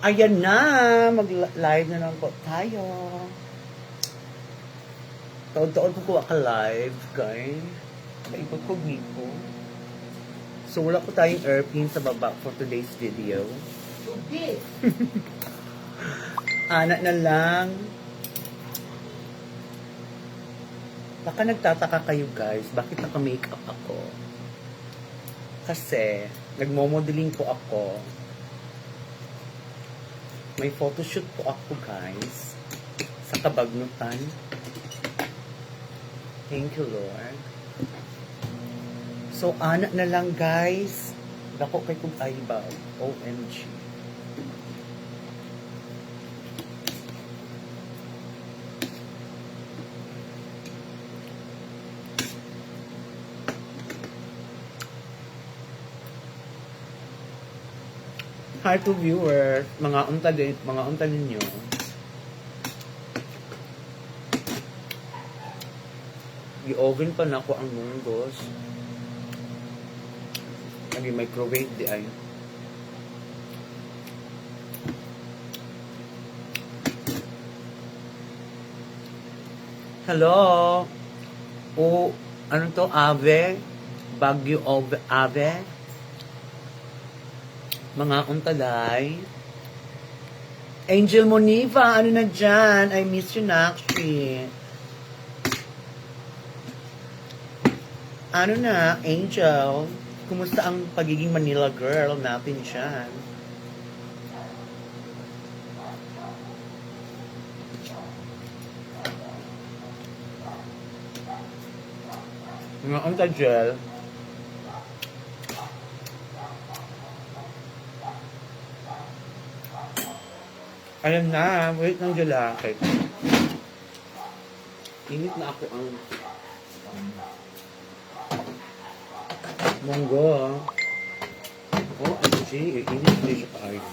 Ayan na, mag-live na lang po tayo. Taon-taon po ko ka-live, guys. Maikot ko dito. So, wala po tayong airplane sa baba for today's video. Okay. Anak na lang. Baka nagtataka kayo guys, bakit naka-makeup ako? Kasi, nagmo-modeling po ako. May photoshoot po ako guys. Sa Kabagnutan. Thank you Lord. So, anak na lang guys. Dako kay kong aybaw. OMG. Hi to viewers, mga unta ninyo. I-oven pa na ko ang munggos. Nag-microwave di ay. Hello. O, ano to? Ave? Baguio Ave? Mga untalay. Angel Moniva, ano na dyan? I miss you, Nakshi. Ano na, Angel? Kumusta ang pagiging Manila girl natin dyan? Mga untal-gel. Ayan na, wait ng jalaki. Init na ako ang munggo. Oh, MG, init na siya kayo.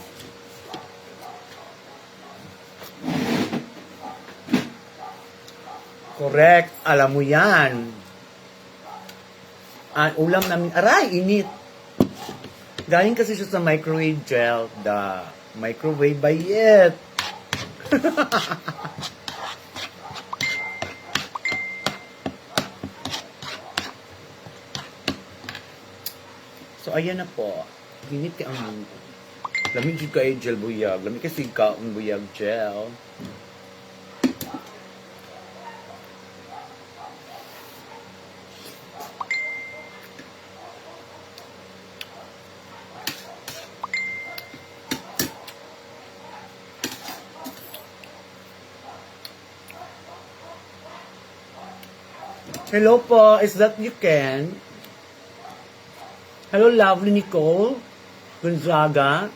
Correct, alam mo yan. Ang ulam namin, aray, init. Galing kasi siya sa microwave gel, microwave by it. So, ayan na po. Init ka ang mundo. Lamig ka ay gel buyag. Lamig kasi ka ang buyag gel. Hello po, is that you can? Hello, lovely Nicole Gonzaga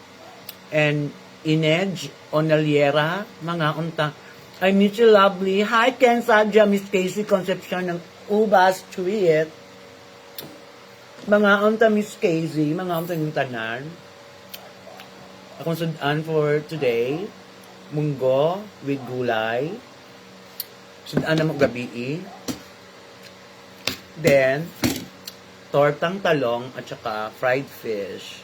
and Inej Onaliera, mga unta. I meet you, lovely. Hi, Ken Sadja, Miss Casey Concepcion ng Uba Street. Mga unta, Miss Casey, mga unta yung tanan. Akong sudan for today, munggo with gulay. Sudan na mo gabi. Then, tortang talong at saka fried fish.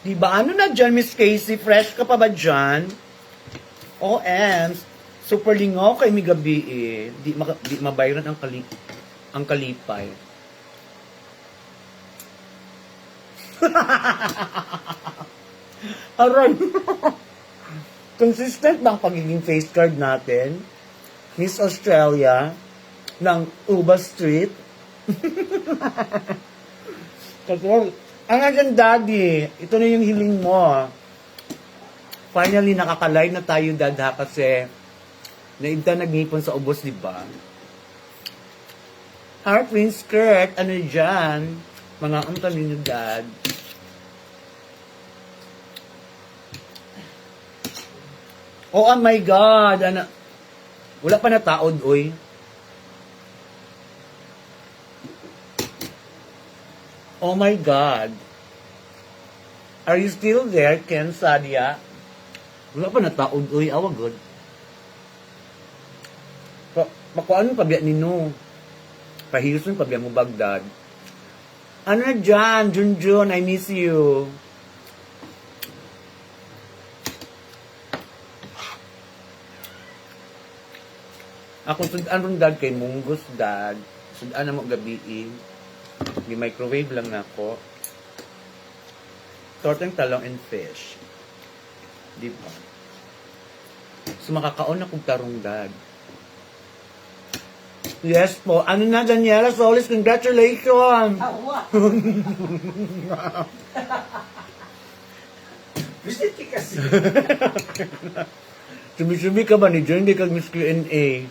Diba? Ano na dyan, Miss Casey? Fresh ka pa ba dyan? OM, super lingaw kay mi gabi eh. Di mabayran ang kalipay. Aray. Consistent bang pagiging face card natin? Miss Australia ng Uba Street. Kasi, ang agad daddy, ito na yung hiling mo. Finally, nakaka-live na tayo, dada, kasi naigta nag-ngipon sa ubos, di ba? Heart Queen Skirt, ano dyan? Mga untamin nyo, dad. Oh my God! Ano? Wala pa na taod, oy. Oh my God. Are you still there, Ken Sadia? Wala pa na taod, oy. Awa, God. Pakuan pa biya nino. Pahiuson pa biya mo Baghdad. Ano na dyan, Junjun, I miss you. Ako sudan ron dad kay munggos dad. Sudan na mo gabiin. Di-microwave lang na ako. Torteng talong and fish. Di ba? So makakaon akong tarong dad. Yes po. Ano na, Daniela Solis, congratulations! Awa! Gusto ki kasi. Sumi-sumi ka ba ni John? Hindi ka Miss Q&A.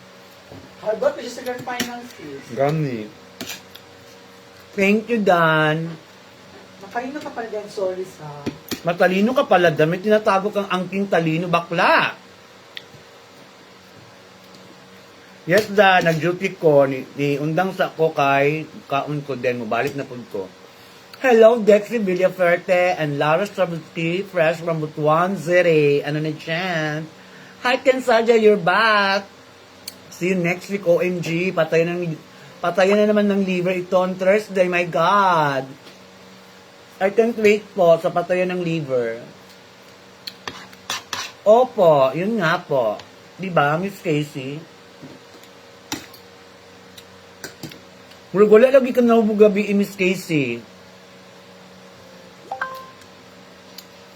Hargot pa siya sa grand finals is. Gani. Thank you, Dan. Makarino ka pala din, sorry sa... Matalino ka pala, damit tinatago kang angking talino, bakla. Yes, da, nag-duty ko, ni undang sa ko kay, kaon ko din, mabalik na po ko. Hello, Dexy Villaferte and Lara Strabutsky, fresh from Butuan City. Ano na chance? Hi, Ken Saja, you're back. See you next week, OMG. Patayan na naman ng liver ito on Thursday, my God. I can't wait po sa patayan ng liver. Opo, yun nga po. Diba, Miss Casey? Wala lagi ka na gabi, Miss Casey.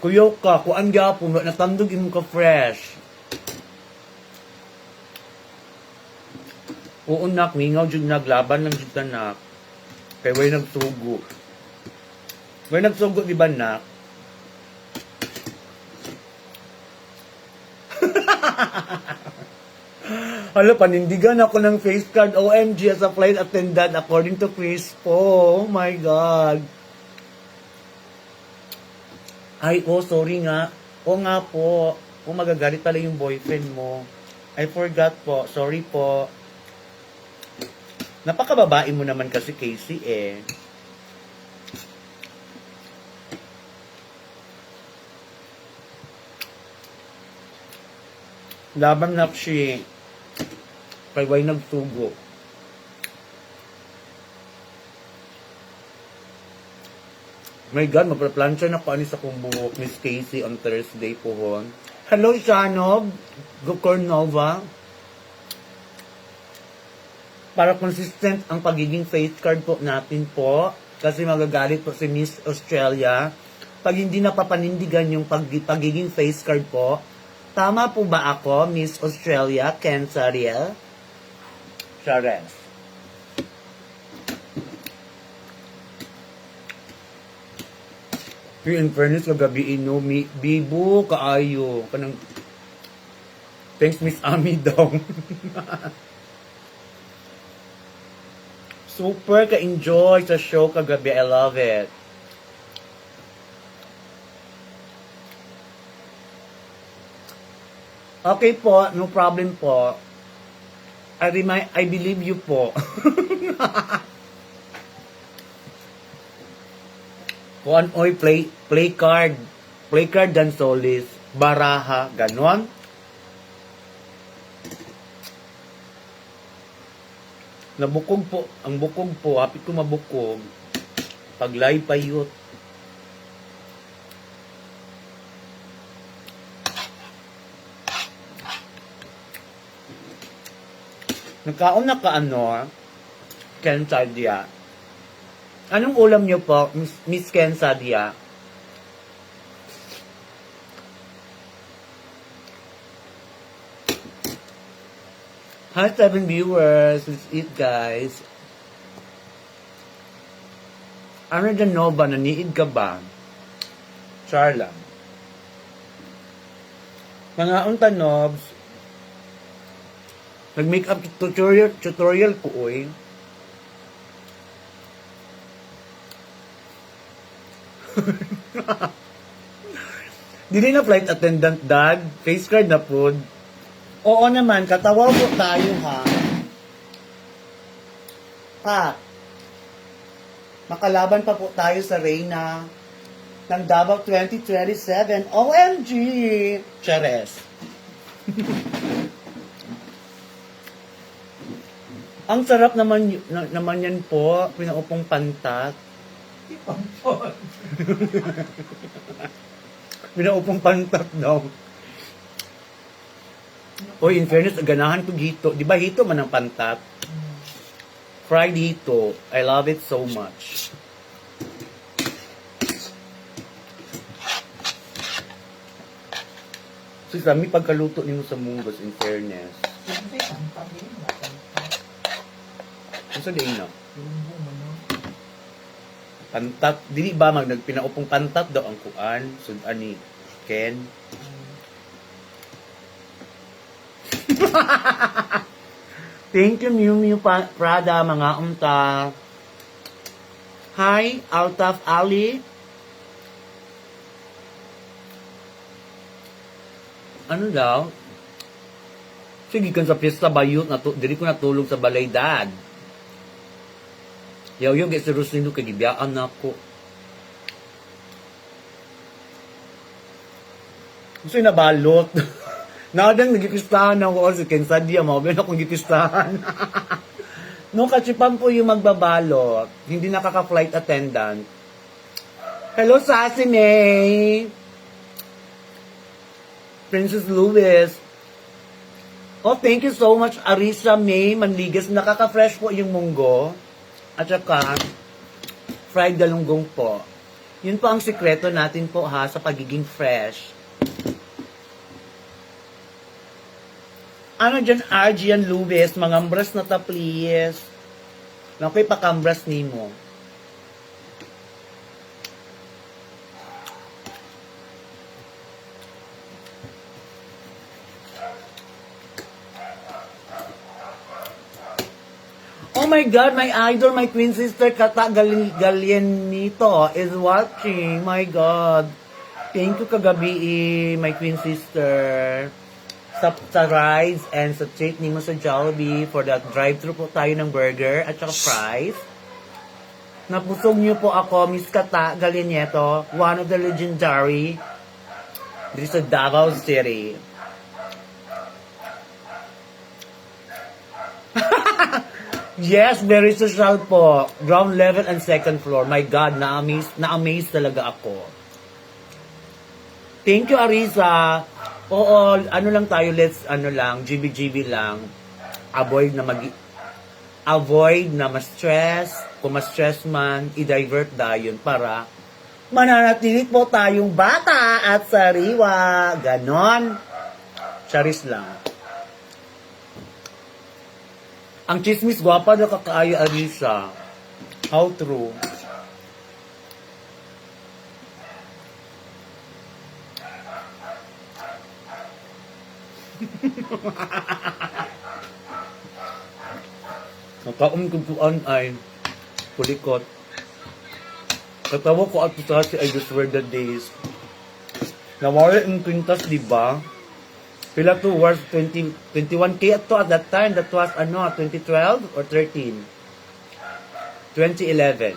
Kuyo ka, kuan gyapon, natandog mo ka fresh. Oo nak, mingaw jud naglaban lang jud nak. Kay way nagsugo. Way nagsugo di ba nak? Hala, panindigan ako ng face card OMG as a flight attendant according to Chris po. Oh my God. Ay, sorry nga. O nga po. O magagalit pala yung boyfriend mo. I forgot po. Sorry po. Napakababae mo naman kasi, Casey, eh. Laban na siya. Kay way nagtugo. My God, magplaplansya na ko ani sa kong buhok, Miss Casey, on Thursday po hon. Hello, Shanog. Gukornova. Para consistent ang pagiging face card po natin po. Kasi magagalit po si Miss Australia. Pag hindi napapanindigan yung pagiging face card po. Tama po ba ako, Miss Australia, Ken Sariel? Charles. In fairness, kagabi ino, bibo, kaayo. Kanang, thanks, Miss Ami daw. Super ka-enjoy sa show kagabi. I love it. Okay po, no problem po. I believe you po. Kuan oy play card dan solis, baraha, ganon. Nabukog po, ang bukog po, hapit ko mabukog. Paglay payot. Nagkaon na ka ano, Ken Sadia. Anong ulam niyo po, Miss Ken Sadia? Hi, 7 viewers. Let's eat, guys. Ano dyan, Nova? Naniid ka ba? Charla. Mga unta, Nobs. Nag-makeup tutorial ko, oy. Dili na flight attendant, dad. Face card na po. Oo naman, katawa po tayo, ha. Pa. Makalaban pa po tayo sa Reyna ng Davao 2027. OMG! Chares. Ang sarap naman yan po, pinaupong pantat. Pampon. Pinaupong pantat daw. Oy, in fairness, ganahan ko hito. Di ba hito man ang pantat? Fried hito. I love it so much. So, sami pagkaluto nimo sa munggos, in fairness. Siyempre, pantang yun. Ano sa din na? Lumbo mo, no? Pantat. Dili ba nagpinaupong pantat daw ang kuan? So, ani, Ken? Thank you, Miu Miu Prada, mga unta. Hi, Altaf Ali. Ano daw? Sige kan sa piyesta bayot na dili ko natulog sa balay dad. Yaw yung si Roslino kay gibiyaan na ako. Gusto yung nabalot. Nakadang nagipistahan ako kasi Kensadia, mabay na akong gipistahan. No, katsipan po yung magbabalot. Hindi nakaka-flight attendant. Hello, Sassy May! Princess Louis. Oh, thank you so much, Arisa May Manligas. Nakaka-fresh po yung munggo. At saka, fried galunggong po. Yun po ang sikreto natin po ha, sa pagiging fresh. Ano dyan, Argian Louis, mangambras na ta, please. Nakoy pakambras ni mo. Oh my God, my idol, my twin sister, Kata Galianito is watching. My God. Thank you kagabi, my twin sister. Sa rides and sa treat ni mo sa Jollibee for that drive-thru po tayo ng burger at saka fries. Napusog niyo po ako, Miss Kata Galianeto, one of the legendary dito sa Davao City. Yes, very social po. Ground level and second floor. My God, na-amaze talaga ako. Thank you, Arisa. Oo, ano lang tayo, GB lang. Avoid na ma-stress. Kung ma-stress man, i-divert dayon para mananatilit po tayong bata at sariwa. Ganon. Charis lang. Ang chismis, gwapa na kakaayo, Arisa. How true. Nakaon kutuan ay pulikot. Katawa ko at sa si I just were the days. Nawala yung kwintas, di ba? Pila to worth 21K at to at that time. That was 2012 or 13? 2011.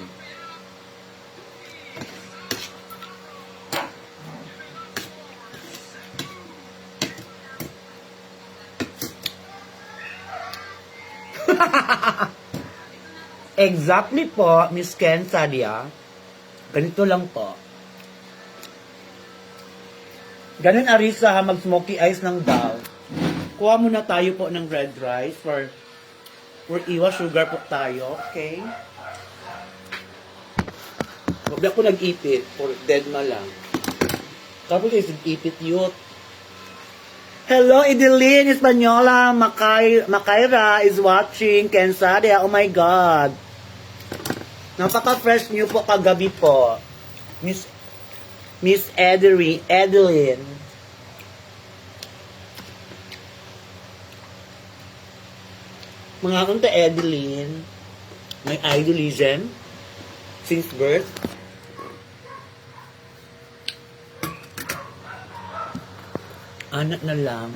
Exactly po, Miss Ken Sadia. Ganito lang po. Ganun, Arisa, ha, mag-smoky eyes ng dal. Kuha muna tayo po ng red rice for iwa sugar po tayo, okay? Huwag na po nag-ipit, for dead ma lang. Tapos is ipit yun. Hello, Idelin Espanyola, Makaira is watching, Ken Sadia, oh my God. Napaka-fresh niyo po kagabi po. Miss Edeline. Mga kanta Edeline, may idolism since birth. Anak na lang.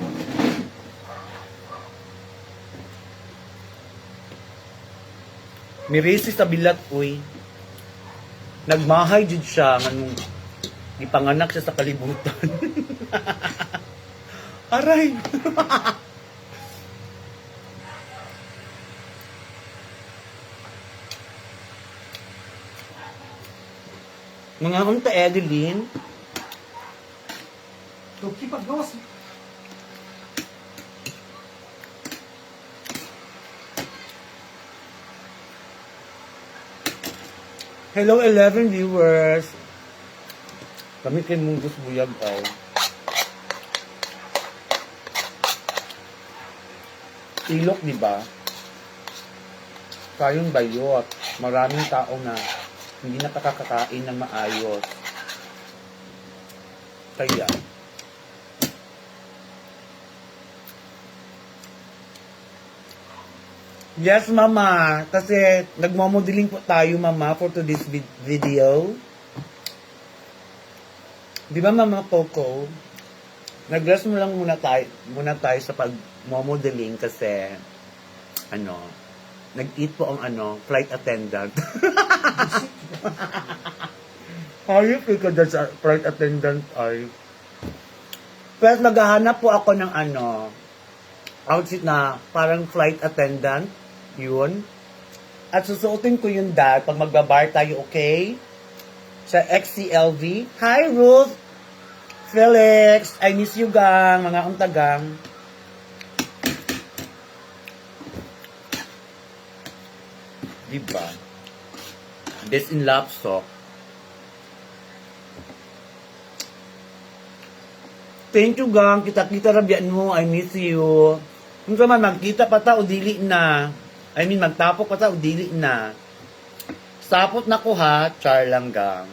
May racist sa bilat, uy. Nagmahay jud siya, manong ipanganak siya sa kalibutan. Aray! Mga unta Edeline. Tuki paggawas. Hello, 11 viewers. Kami kay Munggus Buyag ay. Ilok, di ba? Kayong bayot. Maraming tao na hindi nakakakain ng maayos. Kaya, yes, Mama. Kasi nagmamodeling po tayo, Mama, for today's video. Di ba, Mama Coco? Nag-rest mo lang muna tayo sa pag-modeling kasi, nag-eat po ang flight attendant. Hayop ka dyan sa flight attendant ay. Pero naghahanap po ako ng outfit na parang flight attendant. Yun. At susuotin ko yun dad pag magbabar tayo, okay? Sa XCLV. Hi, Ruth! Felix! I miss you, gang! Mga untagang. Diba? This in lapsok. Thank you, gang. Kita-kita rabian mo. I miss you. Kung naman, magkita pa ta o dili na. I mean, magtapok pa ta o dili na. Sapot na ko ha. Char lang, gang.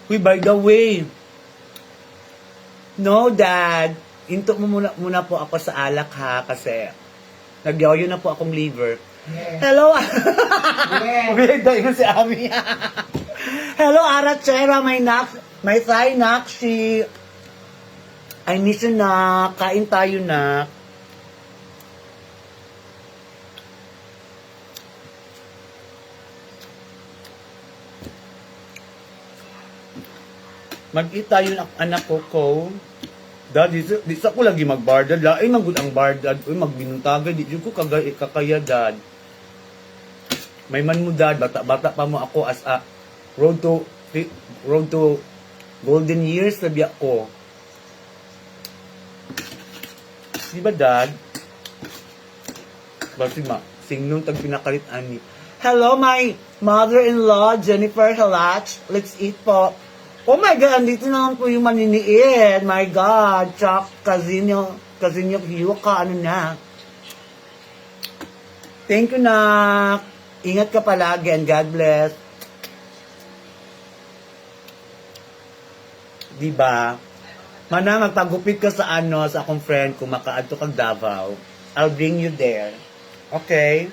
Uy, by the way. No, Dad. Into mo muna po ako sa alak ha. Kasi nagyoyo na po akong liver. Yeah. Hello. Yeah. Bida yun si Ami. Hello, Arachera. May thigh nakshi. I miss you na. Kain tayo na. Mag-eat tayo ng anak ko. Dad, di sa ko lagi magbardad. Lain ang good ang bardad. Uy, magbinuntagan. Di ko kakaya, Dad. May man mo, Dad. Bata pa mo ako as a road to golden years, sabi ako. Di ba, Dad? Basi singnong tag pinakalit ani. Hello, my mother-in-law, Jennifer Halach. Let's eat po. Oh my God, andito naman po yung maniniit. My God, Chuck, Kazinyo, Hiyuka, na. Thank you, Nak. Ingat ka palagi and God bless. Diba? Mana, magpagupit ka sa sa akong friend kung makaadto kag Davao. I'll bring you there. Okay?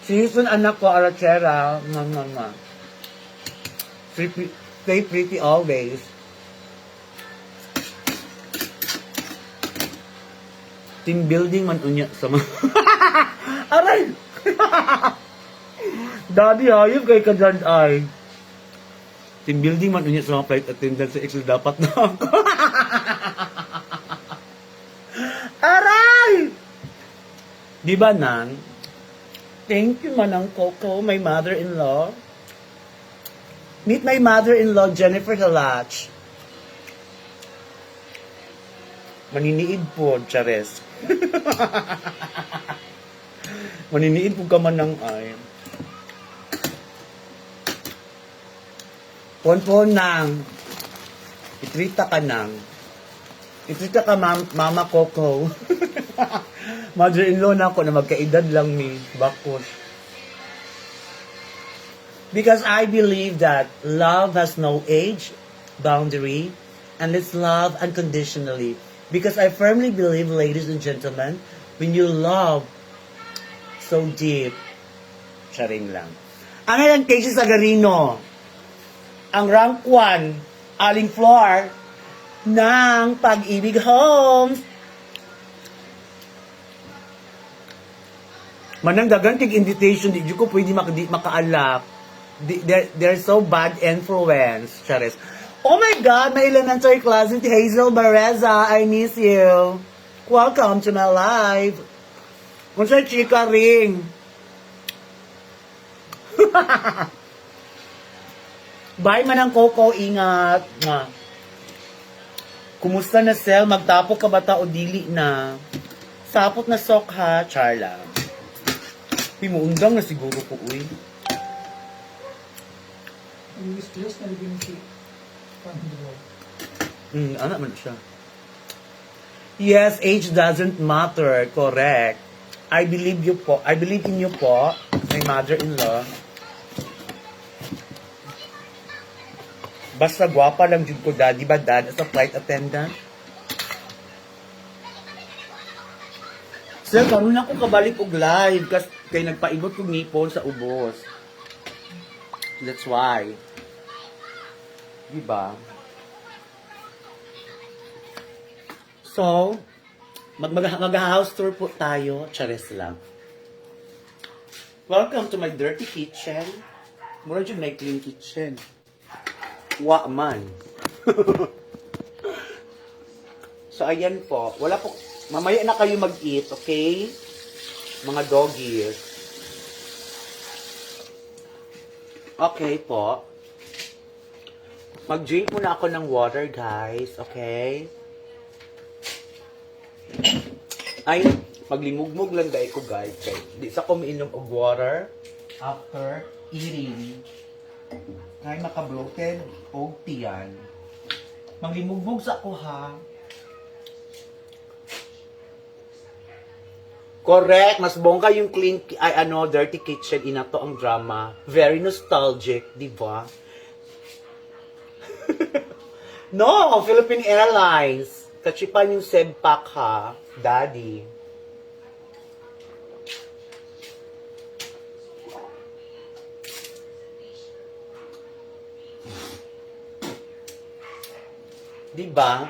Season anak ko, Arachera. Mama. Stay pretty always. Team building man unya sa mga... Aray! Daddy, hayop kay ka dyan ay. Team building man unya sa mga flight attendant sa Excel dapat na ako. Aray! Di ba, Nang? Thank you, Manang Coco, my mother-in-law. Meet my mother-in-law, Jennifer Halach. Maniniid po, Chares. Maniniid po ka man ng ay. Pon nang. Itrita ka nang. Itrita ka, Mama Coco. Mother-in-law na ako na magkaedad lang ni Bakos. Because I believe that love has no age, boundary, and let's love unconditionally. Because I firmly believe, ladies and gentlemen, when you love so deep, sharing lang. Ang ngayon, Casey Sagarino, ang rank 1, aling floor, ng Pag-ibig Homes. Manang dagantig invitation, di ko pwede makaalap. They're so bad influence, Charis. Oh my God, my elementary classmate, Hazel Bareza, I miss you. Welcome to my life. Unsa chika ring. Bye, Manang Coco, ingat. Kumusta na, Sel? Magtapok ka ba ta o dili na? Sapot na sok ha, Charla. Pimuundang na siguro ko, uy. Ang mistress na naging si Pandro. Anak man siya. Yes, age doesn't matter. Correct. I believe you po. I believe in you po, my mother-in-law. Basta gwapa lang jud ko, daddy ba, dad, as a flight attendant? Sir, karon na ko kabalik og live kasi kay nagpaibot kog nipon sa ubos. That's why. Diba? So, mag-house tour po tayo. Charis lang. Welcome to my dirty kitchen. Mura dyan may clean kitchen. Wa man. So, ayan po. Wala po. Mamaya na kayo mag-eat, okay? Mga doggies. Okay po. Mag-drink muna ako ng water, guys. Okay? Ay, maglimugmug lang dahil ko, guys. Okay? Di sa ko mainom og water after eating. Kaya maka-bloated og tiyan. Maglimugmug sa ako, ha? Correct. Mas bongga yung clean, dirty kitchen. Inato ang drama. Very nostalgic, di ba? No, Philippine Airlines. Kachipan yung Sebpak, ha? Daddy. Di ba?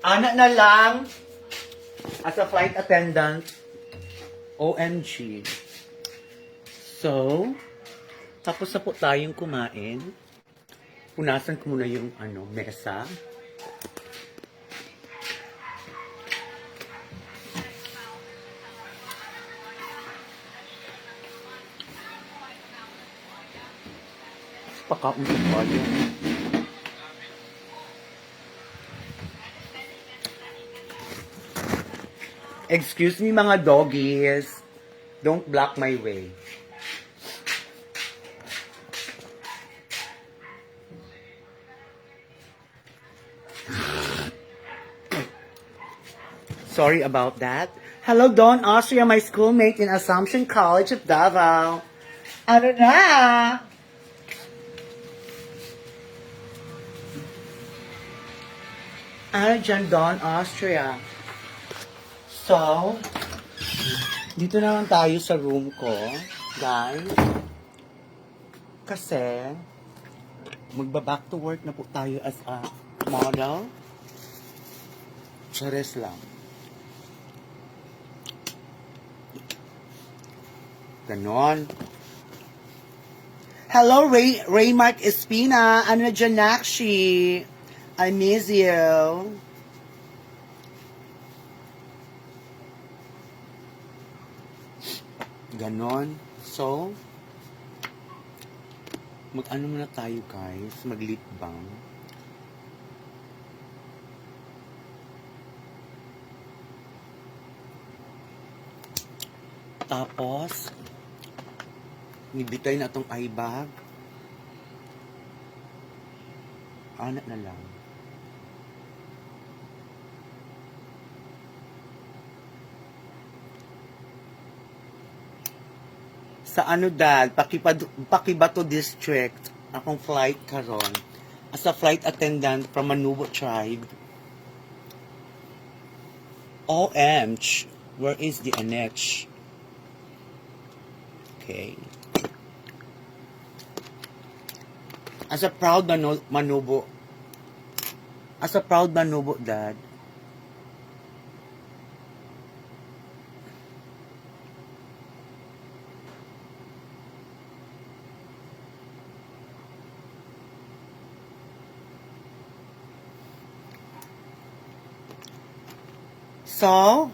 Anak na lang as a flight attendant. OMG. So, tapos na po tayong kumain. Punasan ko muna yung mesa. Pakaun ko pa yun. Excuse me mga doggies. Don't block my way. Sorry about that. Hello, Dawn Austria, my schoolmate in Assumption College of Davao. Ano na? Ano dyan, Dawn Austria? So, dito naman tayo sa room ko, guys. Kasi, magba-back to work na po tayo as a model. Charis lang. Ganon. Hello, Raymark Espina. Ano na dyan, Nakshi? I miss you. Ganon. So, mag-ano muna tayo, guys. Mag-lip balm. Tapos, nibitay na itong eye bag. Anak na lang. Sa dad, Pakibato District, akong flight karon as a flight attendant from Manubo tribe. OMG, where is the annex? Okay. As a proud Manubo dad, so,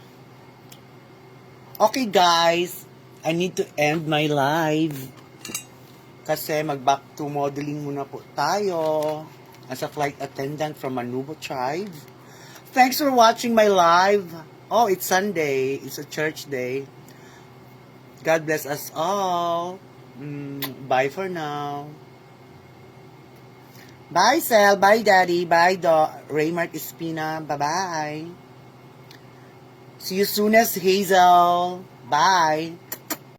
okay guys, I need to end my live. Kasi mag-back to modeling muna po tayo as a flight attendant from Manubo tribe. Thanks for watching my live. Oh, it's Sunday. It's a church day. God bless us all. Bye for now. Bye, Sel. Bye, Daddy. Bye, Raymart Espina. Bye-bye. See you soon as Hazel. Bye.